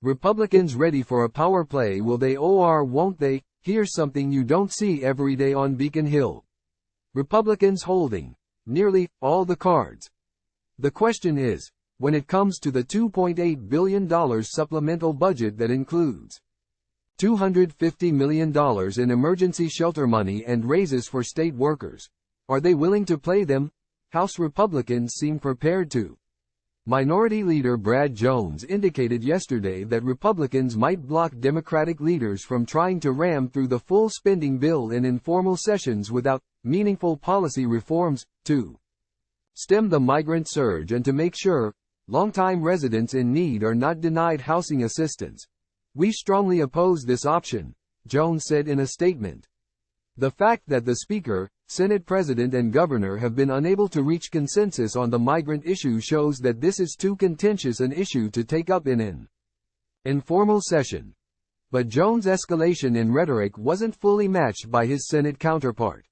Republicans ready for a power play? Will they or won't they? Here's something you don't see every day on Beacon Hill. Republicans holding nearly all the cards. The question is, when it comes to the $2.8 billion supplemental budget that includes $250 million in emergency shelter money and raises for state workers, are they willing to play them? House Republicans seem prepared to. Minority Leader Brad Jones indicated yesterday that Republicans might block Democratic leaders from trying to ram through the full spending bill in informal sessions without meaningful policy reforms, to stem the migrant surge and to make sure longtime residents in need are not denied housing assistance. We strongly oppose this option, Jones said in a statement. The fact that the Speaker, Senate President and Governor have been unable to reach consensus on the migrant issue shows that this is too contentious an issue to take up in an informal session. But Jones' escalation in rhetoric wasn't fully matched by his Senate counterpart.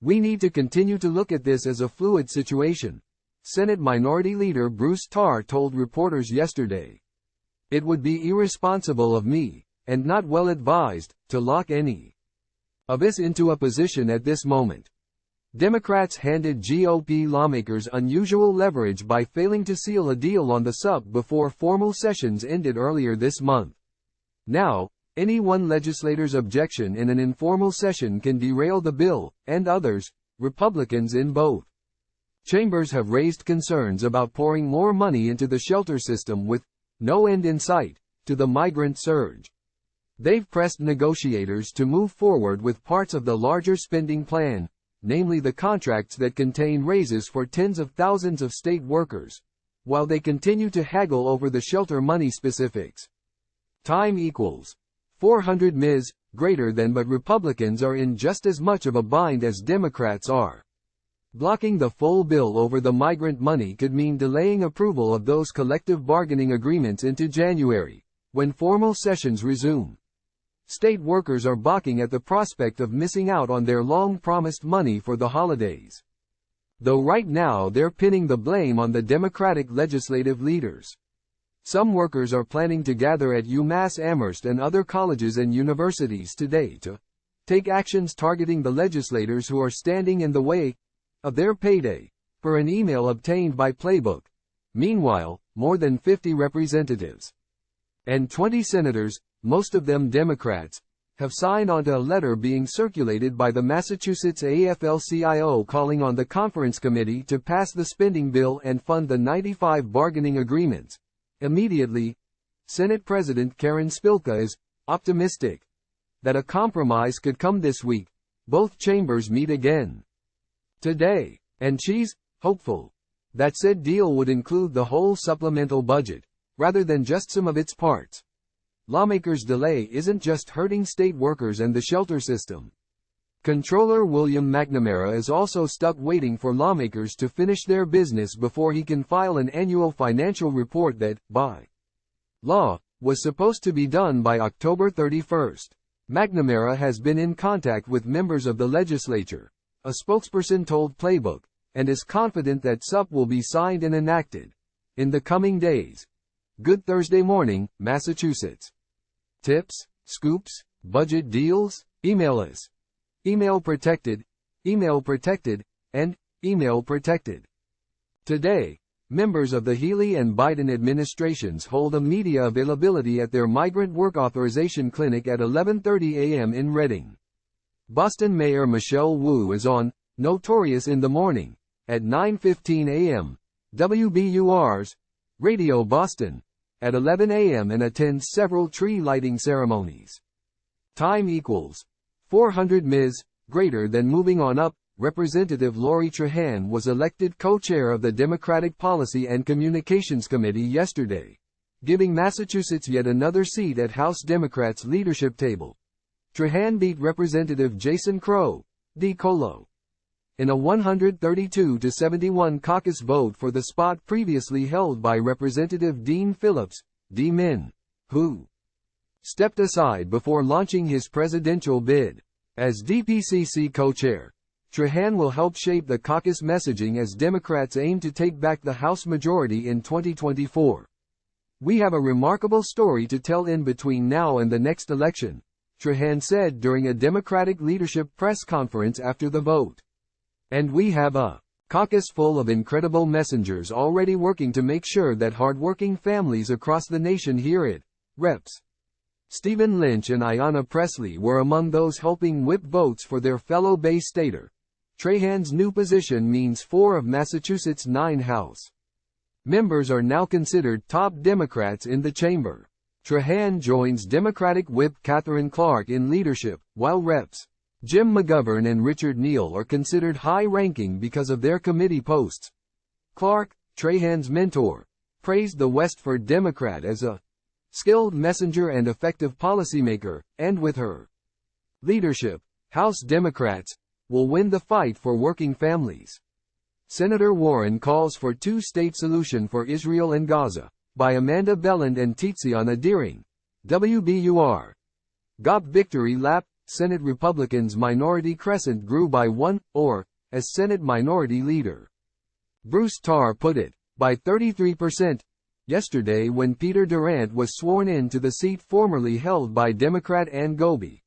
We need to continue to look at this as a fluid situation, Senate Minority Leader Bruce Tarr told reporters yesterday. It would be irresponsible of me, and not well advised, to lock any of us into a position at this moment. Democrats handed GOP lawmakers unusual leverage by failing to seal a deal on the SUP before formal sessions ended earlier this month. Now, any one legislator's objection in an informal session can derail the bill, and others, Republicans in both chambers, have raised concerns about pouring more money into the shelter system with no end in sight to the migrant surge. They've pressed negotiators to move forward with parts of the larger spending plan, namely the contracts that contain raises for tens of thousands of state workers, while they continue to haggle over the shelter money specifics. Time equals 400 ms. greater than, but Republicans are in just as much of a bind as Democrats are. Blocking the full bill over the migrant money could mean delaying approval of those collective bargaining agreements into January, when formal sessions resume. State workers are balking at the prospect of missing out on their long-promised money for the holidays. Though right now they're pinning the blame on the Democratic legislative leaders. Some workers are planning to gather at UMass Amherst and other colleges and universities today to take actions targeting the legislators who are standing in the way of their payday, per an email obtained by Playbook. Meanwhile, more than 50 representatives and 20 senators, most of them Democrats, have signed onto a letter being circulated by the Massachusetts AFL-CIO calling on the conference committee to pass the spending bill and fund the 95 bargaining agreements immediately. Senate President Karen Spilka is optimistic that a compromise could come this week. Both chambers meet again today, and she's hopeful that said deal would include the whole supplemental budget, rather than just some of its parts. Lawmakers' delay isn't just hurting state workers and the shelter system. Comptroller William McNamara is also stuck waiting for lawmakers to finish their business before he can file an annual financial report that, by law, was supposed to be done by October 31st. McNamara has been in contact with members of the legislature, a spokesperson told Playbook, and is confident that SUP will be signed and enacted in the coming days. Good Thursday morning, Massachusetts. Tips, scoops, budget deals? Email us. Email protected, and email protected. Today, members of the Healey and Biden administrations hold a media availability at their migrant work authorization clinic at 11:30 a.m. in Reading. Boston Mayor Michelle Wu is on Notorious in the Morning at 9:15 a.m. WBUR's Radio Boston at 11 a.m. and attends several tree lighting ceremonies. Time equals 400 ms. greater than. Moving on up, Representative Lori Trahan was elected co-chair of the Democratic Policy and Communications Committee yesterday, giving Massachusetts yet another seat at House Democrats' leadership table. Trahan beat Representative Jason Crow, D. Colo, in a 132-71 caucus vote for the spot previously held by Representative Dean Phillips, D. Min, who stepped aside before launching his presidential bid. As DPCC co-chair, Trahan will help shape the caucus messaging as Democrats aim to take back the House majority in 2024. We have a remarkable story to tell in between now and the next election, Trahan said during a Democratic leadership press conference after the vote. And we have a caucus full of incredible messengers already working to make sure that hardworking families across the nation hear it. Reps. Stephen Lynch and Ayanna Pressley were among those helping whip votes for their fellow Bay Stater. Trahan's new position means 4 of Massachusetts' 9 House members are now considered top Democrats in the chamber. Trahan joins Democratic Whip Catherine Clark in leadership, while Reps. Jim McGovern and Richard Neal are considered high-ranking because of their committee posts. Clark, Trahan's mentor, praised the Westford Democrat as a skilled messenger and effective policymaker, and with her leadership, House Democrats will win the fight for working families. Senator Warren calls for two-state solution for Israel and Gaza, by Amanda Belland and Tiziana Deering. WBUR. GOP victory lap. Senate Republicans' minority crescent grew by 1, or, as Senate Minority Leader Bruce Tarr put it, by 33%, yesterday when Peter Durant was sworn in to the seat formerly held by Democrat Ann Goby.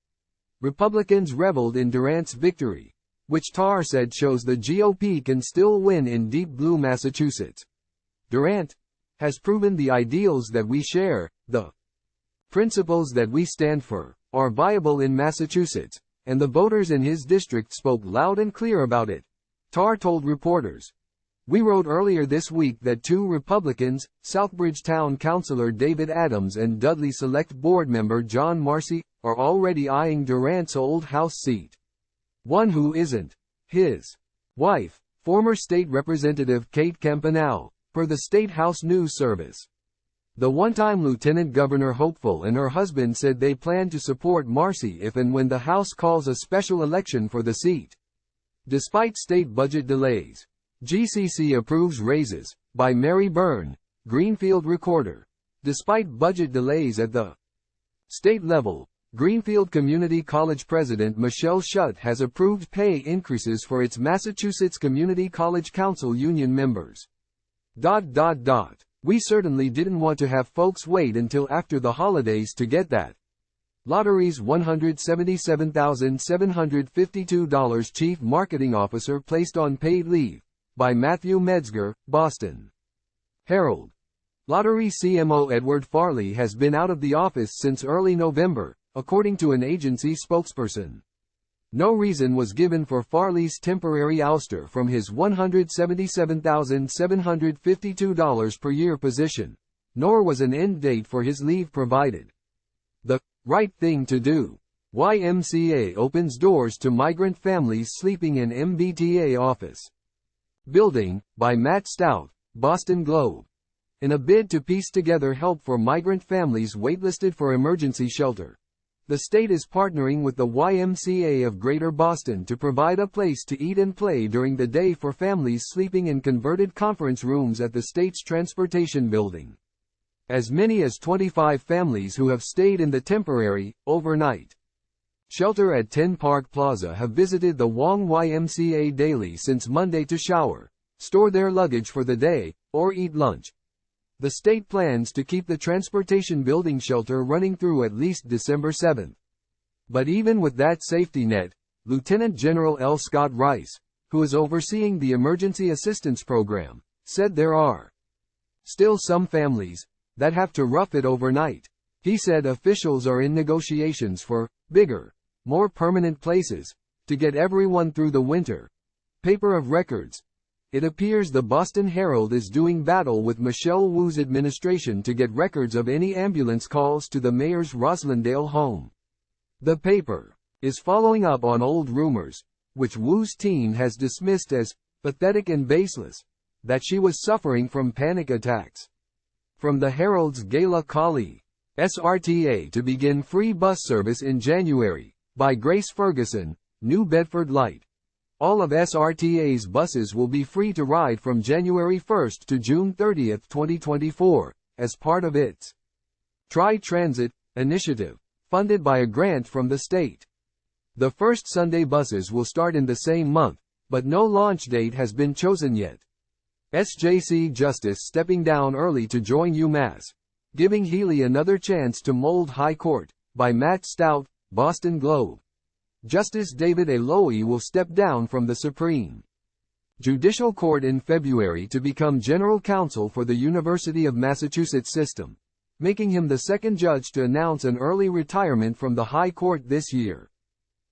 Republicans reveled in Durant's victory, which Tarr said shows the GOP can still win in deep blue Massachusetts. Durant has proven the ideals that we share, the principles that we stand for, are viable in Massachusetts, and the voters in his district spoke loud and clear about it. Tarr told reporters. We wrote earlier this week that 2 Republicans, Southbridge Town Councilor David Adams and Dudley Select Board member John Marcy, are already eyeing Durant's old House seat. One who isn't his wife, former State Representative Kate Campanale, per the State House News Service. The one-time Lieutenant Governor hopeful and her husband said they plan to support Marcy if and when the House calls a special election for the seat. Despite state budget delays, GCC approves raises, by Mary Byrne, Greenfield Recorder. Despite budget delays at the state level, Greenfield Community College President Michelle Schutt has approved pay increases for its Massachusetts Community College Council union members. We certainly didn't want to have folks wait until after the holidays to get that. Lottery's $177,752 Chief Marketing Officer placed on paid leave, by Matthew Metzger, Boston Herald. Lottery CMO Edward Farley has been out of the office since early November, according to an agency spokesperson. No reason was given for Farley's temporary ouster from his $177,752 per year position, nor was an end date for his leave provided. The right thing to do. YMCA opens doors to migrant families sleeping in MBTA office building, by Matt Stout, Boston Globe. In a bid to piece together help for migrant families waitlisted for emergency shelter, the state is partnering with the YMCA of Greater Boston to provide a place to eat and play during the day for families sleeping in converted conference rooms at the state's transportation building. As many as 25 families who have stayed in the temporary, overnight shelter at 10 Park Plaza have visited the Wong YMCA daily since Monday to shower, store their luggage for the day, or eat lunch. The state plans to keep the transportation building shelter running through at least December 7. But even with that safety net, Lieutenant General L. Scott Rice, who is overseeing the Emergency Assistance Program, said there are still some families that have to rough it overnight. He said officials are in negotiations for bigger, more permanent places to get everyone through the winter. Paper of records. It appears the Boston Herald is doing battle with Michelle Wu's administration to get records of any ambulance calls to the mayor's Roslindale home. The paper is following up on old rumors, which Wu's team has dismissed as pathetic and baseless, that she was suffering from panic attacks. From the Herald's Gala Kali, SRTA to begin free bus service in January, by Grace Ferguson, New Bedford Light. All of SRTA's buses will be free to ride from January 1 to June 30, 2024, as part of its Tri-Transit initiative, funded by a grant from the state. The first Sunday buses will start in the same month, but no launch date has been chosen yet. SJC Justice stepping down early to join UMass. Giving Healy Another Chance to Mold High Court, by Matt Stout, Boston Globe. Justice David A. Lowy will step down from the Supreme Judicial Court in February to become General Counsel for the University of Massachusetts system, making him the second judge to announce an early retirement from the High Court this year.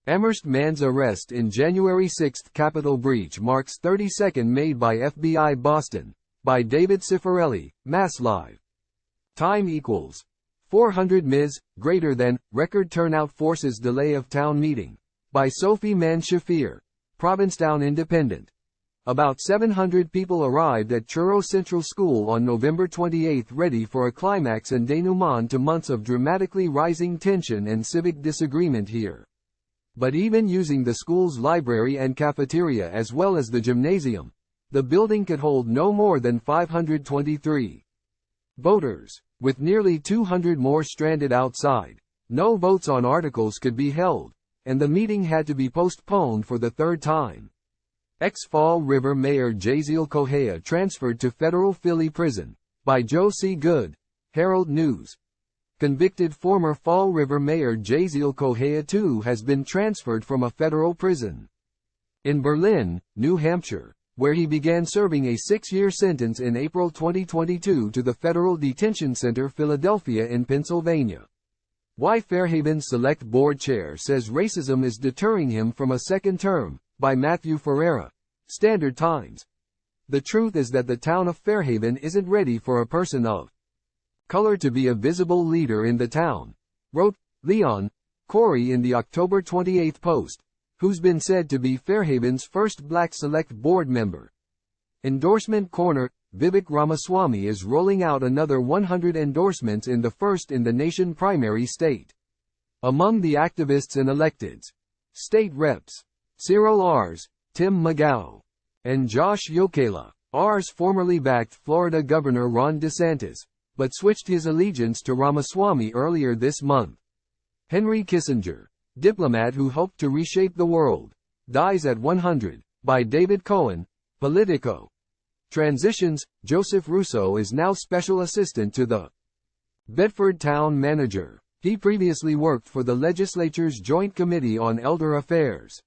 Amherst man's arrest in January 6 Capitol breach marks 32nd made by FBI Boston, by David Cifarelli, Mass Live. Time equals 400 ms, greater than, record turnout forces delay of town meeting, by Sophie Man-Shafir, Provincetown Independent. About 700 people arrived at Truro Central School on November 28 ready for a climax and denouement to months of dramatically rising tension and civic disagreement here. But even using the school's library and cafeteria as well as the gymnasium, the building could hold no more than 523 voters. With nearly 200 more stranded outside, no votes on articles could be held, and the meeting had to be postponed for the third time. Ex-Fall River Mayor Jaziel Kohea transferred to federal Philly prison, by Joe C. Good, Herald News. Convicted former Fall River Mayor Jaziel Kohea too has been transferred from a federal prison in Berlin, New Hampshire, where he began serving a 6-year sentence in April 2022 to the Federal Detention Center Philadelphia in Pennsylvania. Why Fairhaven's Select Board Chair says racism is deterring him from a second term, by Matthew Ferreira, Standard Times. The truth is that the town of Fairhaven isn't ready for a person of color to be a visible leader in the town, wrote Leon Corey in the October 28 post, who's been said to be Fairhaven's first black select board member. Endorsement Corner, Vivek Ramaswamy is rolling out another 100 endorsements in the first-in-the-nation primary state. Among the activists and electeds, state reps Cyril Ars, Tim McGow, and Josh Yokela. Ars formerly backed Florida Governor Ron DeSantis, but switched his allegiance to Ramaswamy earlier this month. Henry Kissinger, diplomat who hoped to reshape the world, dies at 100, by David Cohen, Politico. Transitions, Joseph Russo is now special assistant to the Bedford town manager. He previously worked for the legislature's Joint Committee on Elder Affairs.